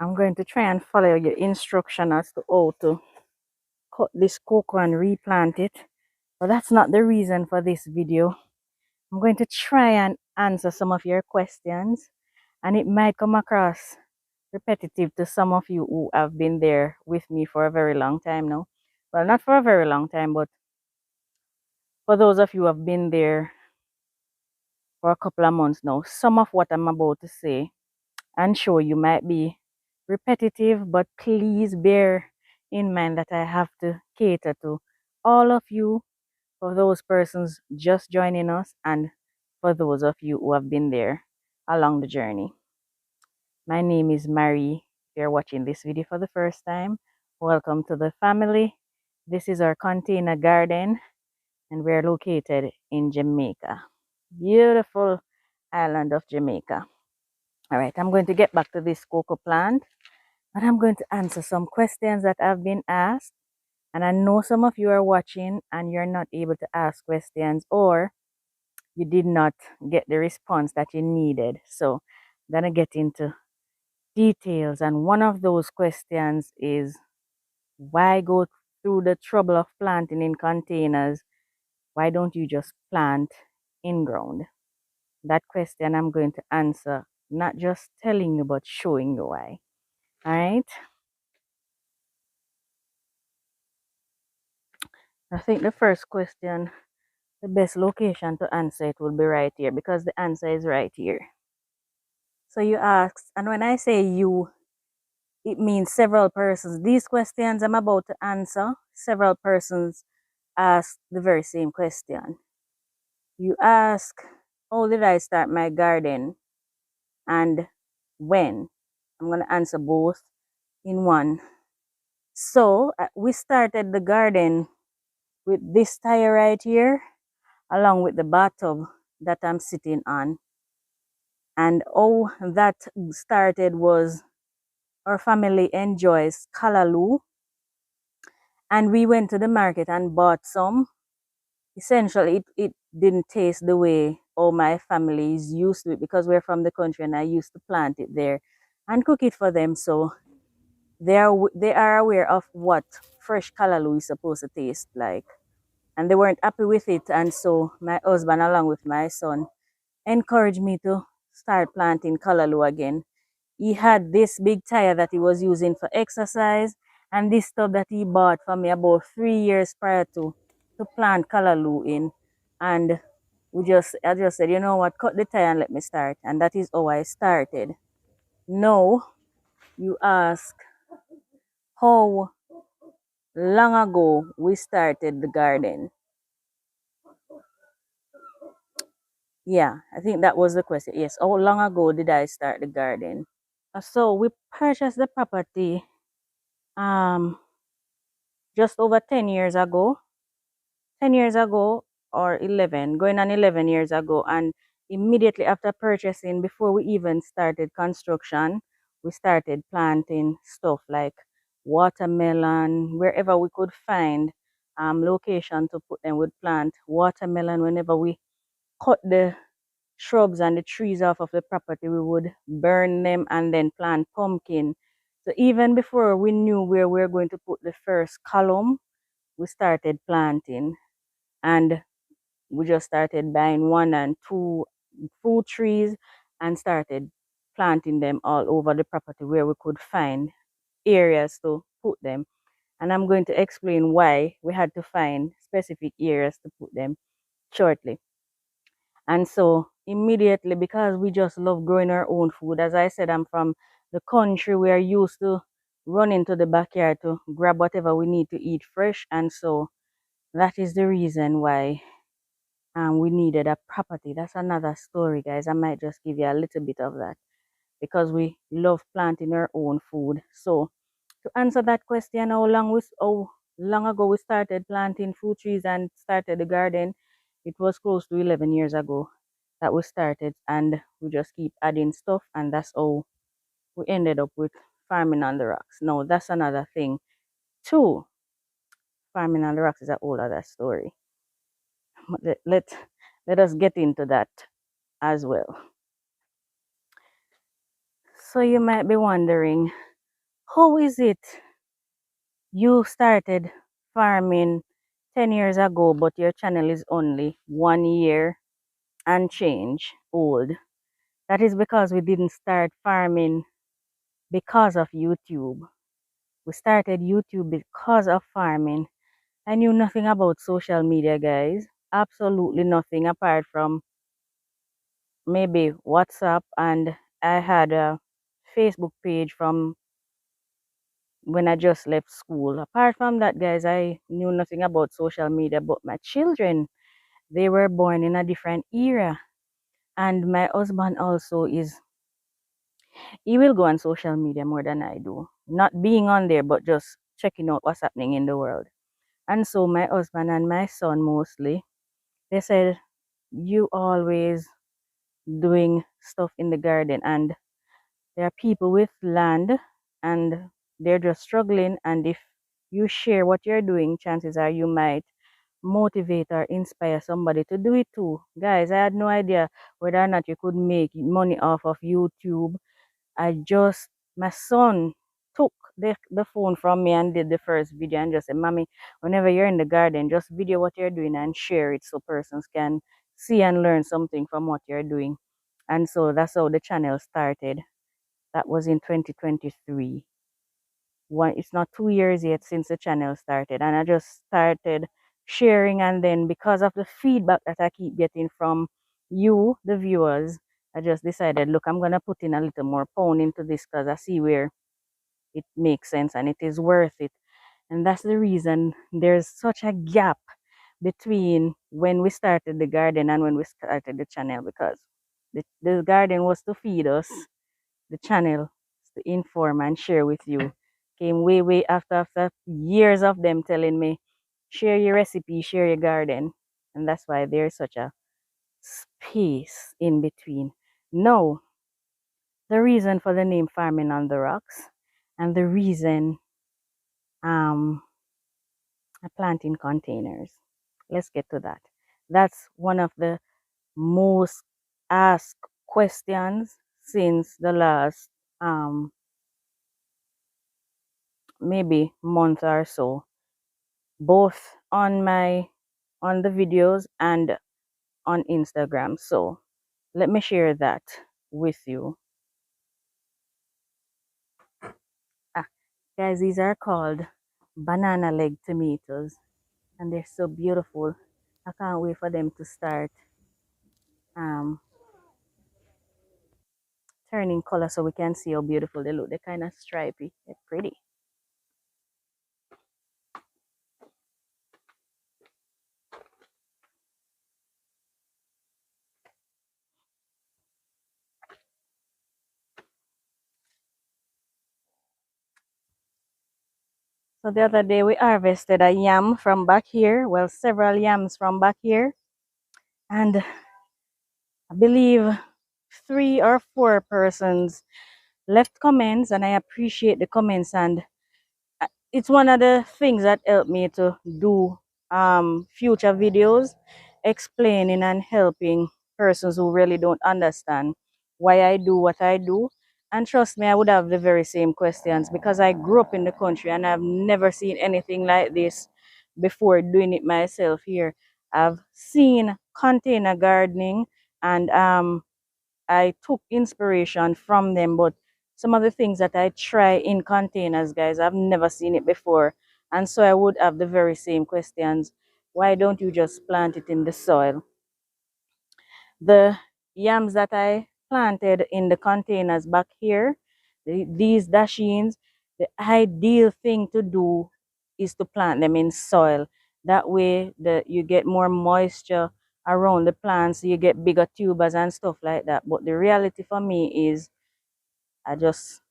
I'm going to try and follow your instruction as to how to cut this cocoa and replant it. But that's not the reason for this video. I'm going to try and answer some of your questions, and it might come across repetitive to some of you who have been there with me for a very long time now. Well, not for a very long time, but for those of you who have been there for a couple of months now, some of what I'm about to say and show you might be repetitive, but please bear in mind that I have to cater to all of you, for those persons just joining us, and for those of you who have been there along the journey. My name is Marie. If you're watching this video for the first time, welcome to the family. This is our container garden, and we're located in Jamaica. Beautiful island of Jamaica. All right, I'm going to get back to this cocoa plant, but I'm going to answer some questions that have been asked. And I know some of you are watching and you're not able to ask questions, or you did not get the response that you needed. So I'm going to get into details. And one of those questions is, why go through the trouble of planting in containers? Why don't you just plant in ground? That question I'm going to answer, not just telling you, but showing you why. All right. I think the first question, the best location to answer it will be right here, because the answer is right here. So you asked, and when I say you, it means several persons. These questions I'm about to answer, several persons asked the very same question. You ask, how did I start my garden and when? I'm going to answer both in one. So we started the garden with this tire right here, along with the bathtub that I'm sitting on. And how that started was, our family enjoys callaloo, and we went to the market and bought some. Essentially, it didn't taste the way all my family is used to it, because we're from the country and I used to plant it there and cook it for them. So they are aware of what fresh callaloo is supposed to taste like. And they weren't happy with it. And so my husband, along with my son, encouraged me to start planting callaloo again. He had this big tire that he was using for exercise, and this tub that he bought for me about 3 years prior to plant callaloo in. And I just said, you know what, cut the tire and let me start. And that is how I started. Now, you ask, how long ago we started the garden? Yeah, I think that was the question. Yes, how long ago did I start the garden? So we purchased the property just over 10 years ago. 10 years ago, or 11, going on 11 years ago. And immediately after purchasing, before we even started construction, we started planting stuff like watermelon. Wherever we could find location to put them, we'd plant watermelon. Whenever we cut the shrubs and the trees off of the property, we would burn them and then plant pumpkin. So even before we knew where we were going to put the first column, we started planting. And we just started buying 1 and 2 fruit trees and started planting them all over the property where we could find areas to put them. And I'm going to explain why we had to find specific areas to put them shortly. And so immediately, because we just love growing our own food, as I said, I'm from the country. We are used to running to the backyard to grab whatever we need to eat fresh. And so that is the reason why we needed a property. That's another story, guys. I might just give you a little bit of that, because we love planting our own food. So to answer that question, how long ago we started planting fruit trees and started the garden, it was close to 11 years ago that we started, and we just keep adding stuff, and that's how we ended up with farming on the rocks. Now that's another thing too. Farming on the rocks is a whole other story. Let us get into that as well. So you might be wondering, how is it you started farming 10 years ago, but your channel is only 1 year and change old? That is because we didn't start farming because of YouTube. We started YouTube because of farming. I knew nothing about social media, guys. Absolutely nothing apart from maybe WhatsApp, and I had a Facebook page from when I just left school. Apart from that, guys, I knew nothing about social media, but my children, they were born in a different era. And my husband also he will go on social media more than I do. Not being on there, but just checking out what's happening in the world. And so my husband and my son mostly, they said, you always doing stuff in the garden, and there are people with land and they're just struggling, and if you share what you're doing, chances are you might motivate or inspire somebody to do it too. Guys, I had no idea whether or not you could make money off of YouTube. I just, my son took the phone from me and did the first video and just said, Mommy, whenever you're in the garden, just video what you're doing and share it so persons can see and learn something from what you're doing. And so that's how the channel started. That was in 2023. It's not 2 years yet since the channel started, and I just started sharing, and then because of the feedback that I keep getting from you, the viewers, I just decided, look, I'm gonna put in a little more pound into this because I see where it makes sense and it is worth it. And that's the reason there's such a gap between when we started the garden and when we started the channel, because the garden was to feed us, the channel to inform and share with you came way after years of them telling me, share your recipe, share your garden. And that's why there's such a space in between. No, the reason for the name Farming on the Rocks, and the reason I plant in containers. Let's get to that. That's one of the most asked questions since the last maybe month or so, both on the videos and on Instagram. So let me share that with you. Ah, guys, these are called banana leg tomatoes, and they're so beautiful. I can't wait for them to start um, turning color so we can see how beautiful they look. They're kind of stripy. They're pretty. So the other day we harvested a yam from back here. Well, several yams from back here. And I believe 3 or 4 persons left comments, and I appreciate the comments, and it's one of the things that helped me to do future videos explaining and helping persons who really don't understand why I do what I do. And trust me, I would have the very same questions because I grew up in the country and I've never seen anything like this before doing it myself here. I've seen container gardening, and I took inspiration from them, but some of the things that I try in containers, guys, I've never seen it before. And so I would have the very same questions. Why don't you just plant it in the soil? The yams that I planted in the containers back here, these dashings, the ideal thing to do is to plant them in soil. That way you get more moisture around the plants, so you get bigger tubers and stuff like that. But the reality for me is I just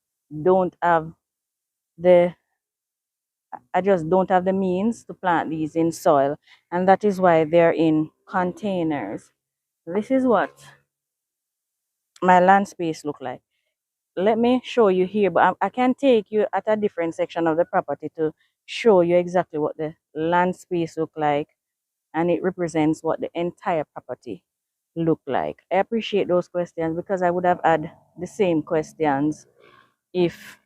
don't have the I just don't have the means to plant these in soil, and that is why they're in containers. This is what my land space look like. Let me show you here, but I can take you at a different section of the property to show you exactly what the land space look like, and it represents what the entire property look like. I appreciate those questions because I would have had the same questions if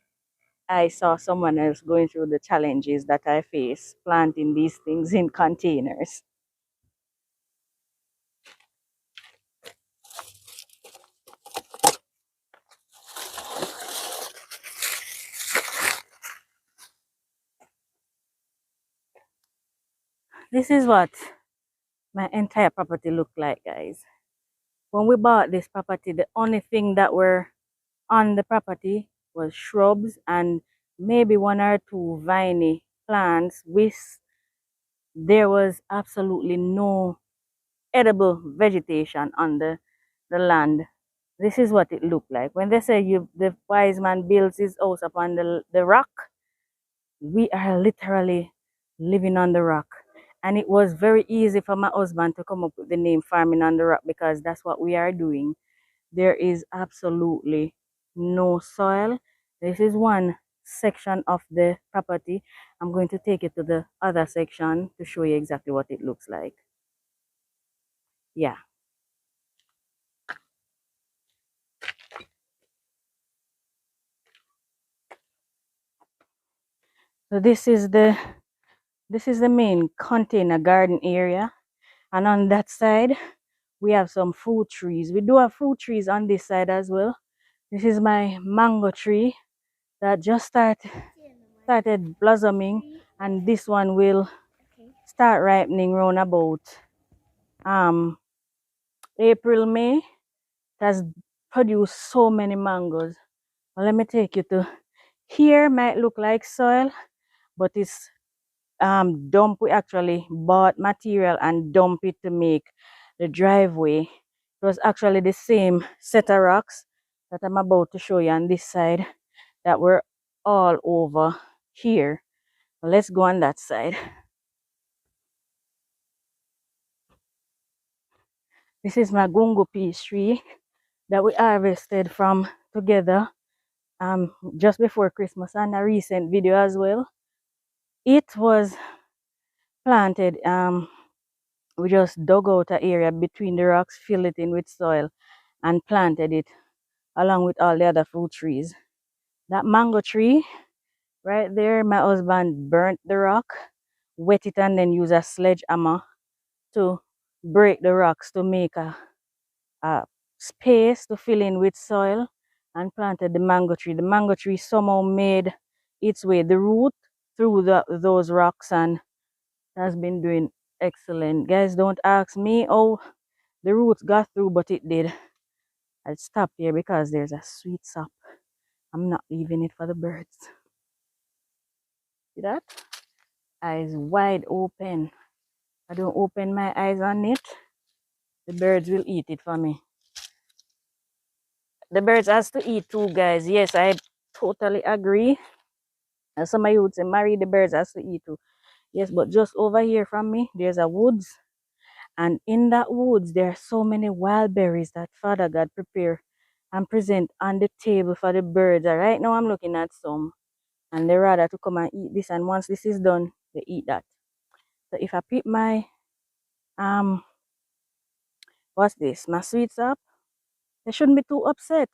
I saw someone else going through the challenges that I face planting these things in containers. This is what my entire property looked like, guys. When we bought this property, the only thing that were on the property was shrubs and maybe one or two viney plants with there was absolutely no edible vegetation on the land. This is what it looked like. When they say the wise man builds his house upon the rock, we are literally living on the rock. And it was very easy for my husband to come up with the name Farming on the Rock because that's what we are doing. There is absolutely no soil. This is one section of the property. I'm going to take it to the other section to show you exactly what it looks like. Yeah. So this is the main container garden area. And on that side, we have some fruit trees. We do have fruit trees on this side as well. This is my mango tree that just started blossoming, and this one will start ripening around about um April, May. It has produced so many mangoes. Well, let me take you to here. Might look like soil, but it's dump. We actually bought material and dump it to make the driveway. It was actually the same set of rocks that I'm about to show you on this side that were all over here. Let's go on that side. This is my gungo peach tree that we harvested from together just before Christmas, and a recent video as well. It was planted we just dug out an area between the rocks, filled it in with soil, and planted it along with all the other fruit trees. That mango tree right there, my husband burnt the rock, wet it, and then use a sledgehammer to break the rocks to make a space to fill in with soil, and planted the mango tree. The mango tree somehow made its way, the root, through those rocks, and has been doing excellent. Guys, don't ask me how the roots got through, but it did. I'll stop here because there's a sweet sap. I'm not leaving it for the birds. See that? Eyes wide open. I don't open my eyes on it, the birds will eat it for me. The birds has to eat too, guys. Yes, I totally agree. And some of you would say, Marie, the birds has to eat too. Yes, but just over here from me, there's a woods. And in that woods, there are so many wild berries that Father God prepare and present on the table for the birds. And right now I'm looking at some. And they rather to come and eat this. And once this is done, they eat that. So if I pick my what's this? My sweets up, they shouldn't be too upset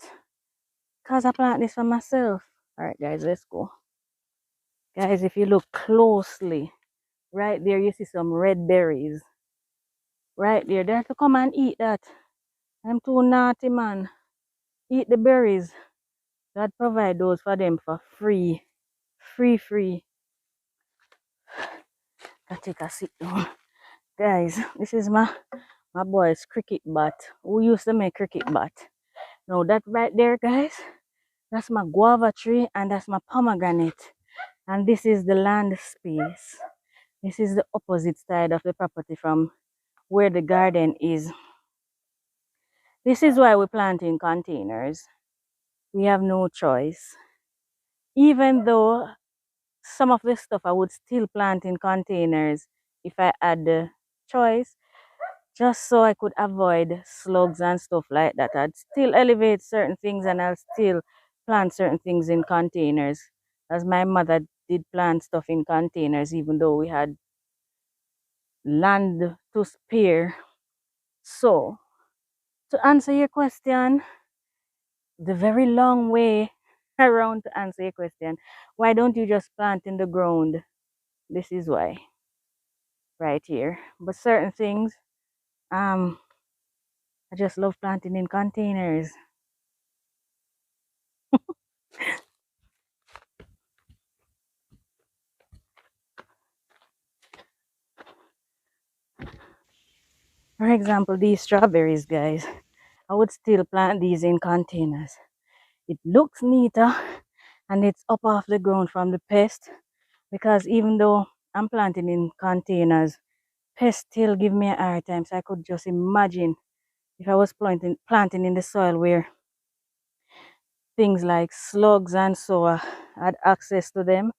because I plant this for myself. Alright guys, let's go. Guys, if you look closely, right there you see some red berries. Right there. They have to come and eat that. I'm too naughty, man. Eat the berries. God provide those for them for free. Free. I take a sit down. Guys, this is my boy's cricket bat. Who used to make cricket bat? Now that right there, guys, that's my guava tree and that's my pomegranate. And this is the land space. This is the opposite side of the property from where the garden is. This is why we plant in containers. We have no choice. Even though some of the stuff I would still plant in containers if I had the choice, just so I could avoid slugs and stuff like that. I'd still elevate certain things and I'll still plant certain things in containers. As my mother did plant stuff in containers, even though we had land to spare. So, to answer your question, the very long way around to answer your question. Why don't you just plant in the ground? This is why, right here. But certain things, um, I just love planting in containers. For example, these strawberries, guys. I would still plant these in containers. It looks neater and it's up off the ground from the pest, because even though I'm planting in containers, pests still give me a hard time. So I could just imagine if I was planting in the soil where things like slugs and so had access to them.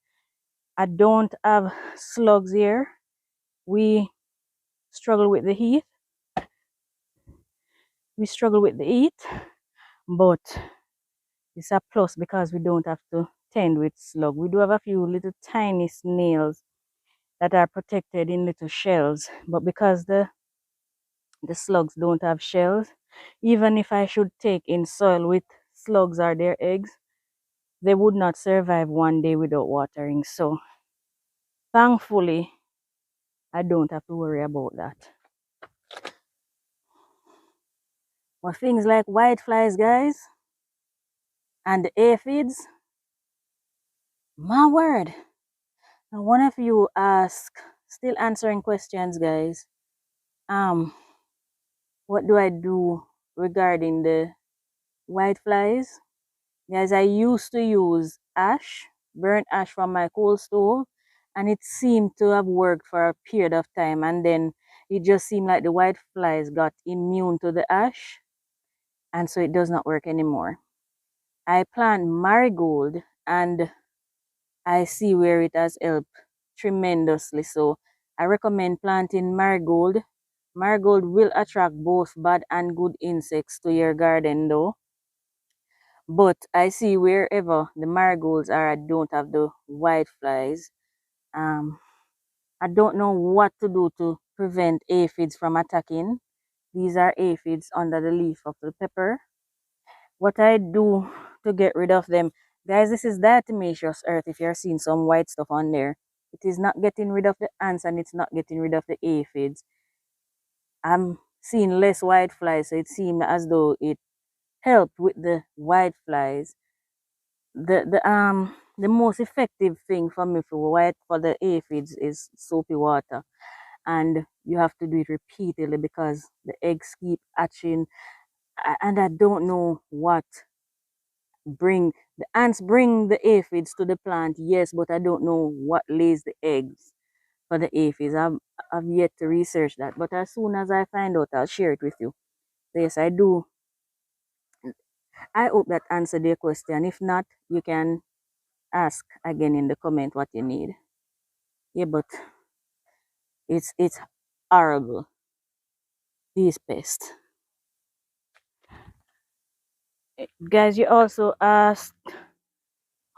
I don't have slugs here. We struggle with the heat. We struggle with the heat, but it's a plus because we don't have to tend with slug. We do have a few little tiny snails that are protected in little shells, but because the slugs don't have shells, even if I should take in soil with slugs or their eggs, they would not survive one day without watering. So thankfully, I don't have to worry about that. But things like whiteflies, guys, and the aphids, my word. Now, one of you ask, still answering questions, guys. What do I do regarding the whiteflies? Guys, I used to use ash, burnt ash from my coal stove, and it seemed to have worked for a period of time. And then it just seemed like the whiteflies got immune to the ash, and so it does not work anymore. I plant marigold and I see where it has helped tremendously. So I recommend planting marigold. Marigold will attract both bad and good insects to your garden though. But I see wherever the marigolds are, I don't have the whiteflies. I don't know what to do to prevent aphids from attacking. These are aphids under the leaf of the pepper. What I do to get rid of them, guys, this is diatomaceous earth. If you're seeing some white stuff on there, it is not getting rid of the ants and it's not getting rid of the aphids. I'm seeing less whiteflies, so it seems as though it helped with the whiteflies. The most effective thing for me for the aphids is soapy water, and you have to do it repeatedly because the eggs keep hatching, and I don't know what bring the ants bring the aphids to the plant, yes, but I don't know what lays the eggs for the aphids. I've yet to research that, but as soon as I find out, I'll share it with you. So yes, I do. I hope that answered your question. If not, you can ask again in the comment what you need. Yeah, but it's horrible, these pests. Guys, you also asked,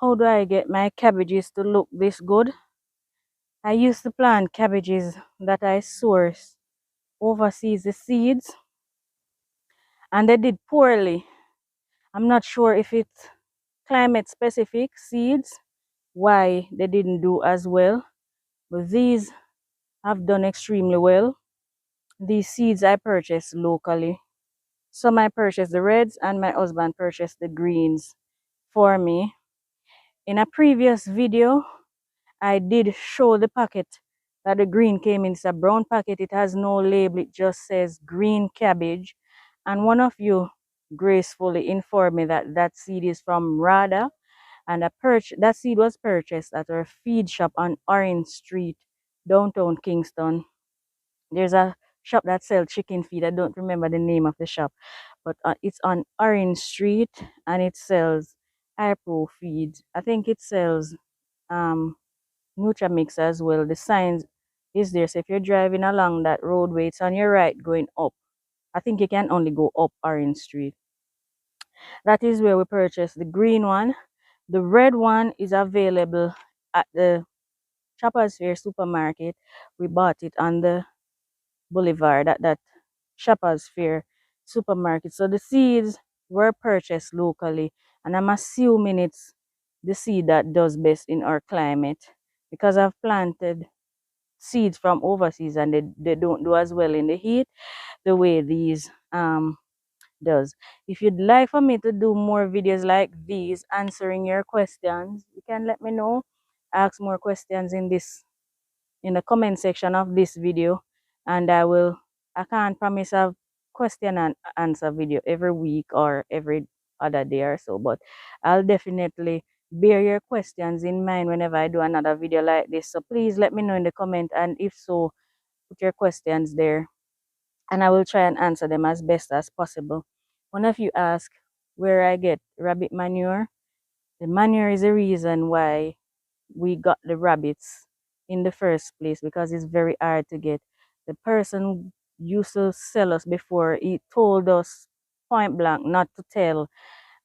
how do I get my cabbages to look this good? I used to plant cabbages that I source overseas, the seeds, and they did poorly. I'm not sure if it's climate specific seeds, why they didn't do as well, but these have done extremely well. These seeds I purchased locally. Some I purchased the reds and my husband purchased the greens for me. In a previous video, I did show the packet that the green came in. It's a brown packet. It has no label. It just says green cabbage. And one of you gracefully informed me that that seed is from Rada. And that seed was purchased at our feed shop on Orange Street, downtown Kingston. There's a shop that sells chicken feed. I don't remember the name of the shop, but it's on Orange Street and it sells iPro feed. I think it sells um Nutramix as well. The signs is there. So if you're driving along that roadway, it's on your right going up. I think you can only go up Orange Street. That is where we purchased the green one. The red one is available at the Shoppers Fair supermarket. We bought it on the boulevard at that Shoppers Fair supermarket. So the seeds were purchased locally. And I'm assuming it's the seed that does best in our climate, because I've planted seeds from overseas and they don't do as well in the heat the way these does. If you'd like for me to do more videos like these answering your questions, you can let me know. Ask more questions in the comment section of this video, and I can't promise a question and answer video every week or every other day or so, but I'll definitely bear your questions in mind whenever I do another video like this. So please let me know in the comment, and if so, put your questions there and I will try and answer them as best as possible. One of you asked where I get rabbit manure. The manure is the reason why we got the rabbits in the first place, because it's very hard to get. The person used to sell us before, he told us point blank not to tell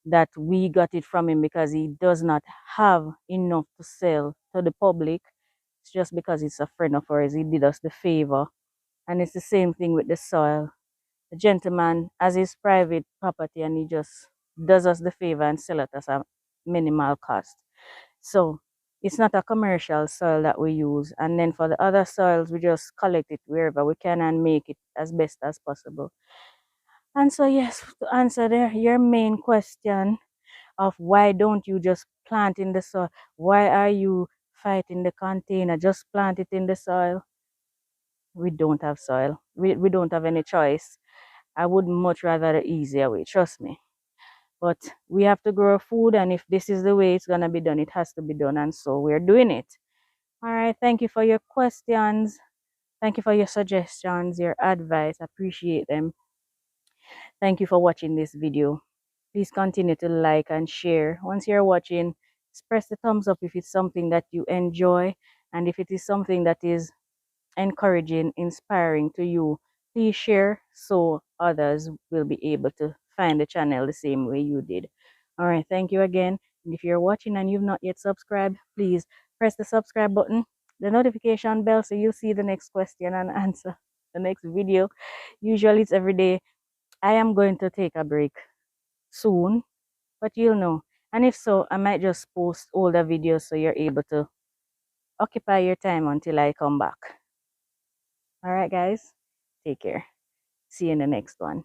that we got it from him, because he does not have enough to sell to the public. It's just because it's a friend of ours. He did us the favor. And it's the same thing with the soil. The gentleman has his private property and he just does us the favor and sell it as a minimal cost. So it's not a commercial soil that we use. And then for the other soils, we just collect it wherever we can and make it as best as possible. And so, yes, to answer your main question of why don't you just plant in the soil? Why are you fighting the container? Just plant it in the soil. We don't have soil. We don't have any choice. I would much rather the easier way, trust me. But we have to grow food, and if this is the way it's gonna be done, it has to be done, and so we're doing it. All right, thank you for your questions. Thank you for your suggestions, your advice. Appreciate them. Thank you for watching this video. Please continue to like and share. Once you're watching, just press the thumbs up if it's something that you enjoy, and if it is something that is encouraging, inspiring to you, please share so others will be able to find the channel the same way you did. All right, thank you again. And if you're watching and you've not yet subscribed, please press the subscribe button, the notification bell, so you'll see the next question and answer, the next video. Usually it's every day. I am going to take a break soon, but you'll know. And if so, I might just post older videos so you're able to occupy your time until I come back. All right, guys, take care. See you in the next one.